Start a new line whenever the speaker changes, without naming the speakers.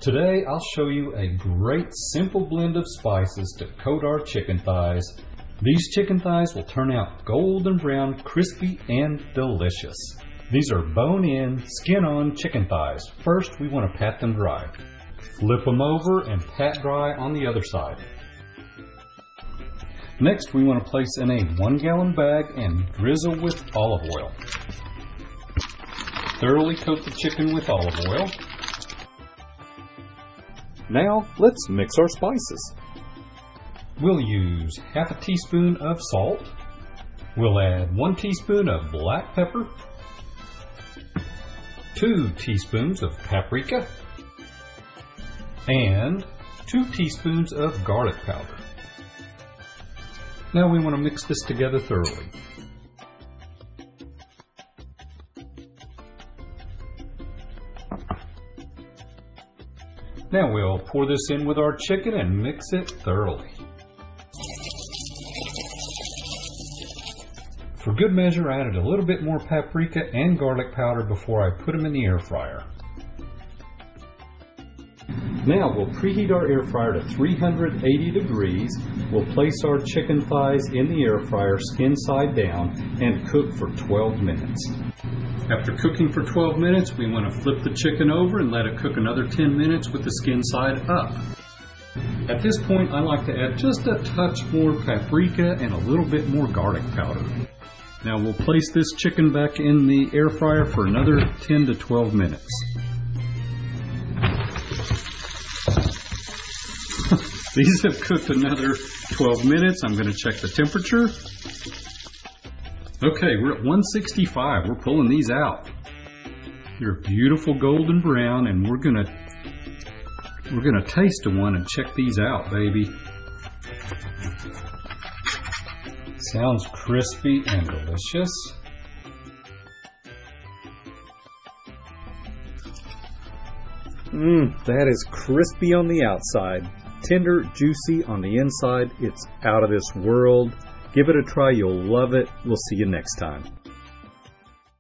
Today I'll show you a great simple blend of spices to coat our chicken thighs. These chicken thighs will turn out golden brown, crispy, and delicious. These are bone-in, skin-on chicken thighs. First we want to pat them dry. Flip them over and pat dry on the other side. Next we want to place in a 1-gallon bag and drizzle with olive oil. Thoroughly coat the chicken with olive oil. Now, let's mix our spices. We'll use half a teaspoon of salt. We'll add 1 teaspoon of black pepper, 2 teaspoons of paprika, and 2 teaspoons of garlic powder. Now we want to mix this together thoroughly. Now we'll pour this in with our chicken and mix it thoroughly. For good measure, I added a little bit more paprika and garlic powder before I put them in the air fryer. Now we'll preheat our air fryer to 380 degrees. We'll place our chicken thighs in the air fryer skin side down and cook for 12 minutes. After cooking for 12 minutes, we want to flip the chicken over and let it cook another 10 minutes with the skin side up. At this point, I like to add just a touch more paprika and a little bit more garlic powder. Now we'll place this chicken back in the air fryer for another 10 to 12 minutes. These have cooked another 12 minutes. I'm going to check the temperature. Okay, we're at 165. We're pulling these out. They're beautiful golden brown, and we're gonna taste one and check these out, baby. Sounds crispy and delicious. That is crispy on the outside, tender, juicy on the inside. It's out of this world. Give it a try, you'll love it. We'll see you next time.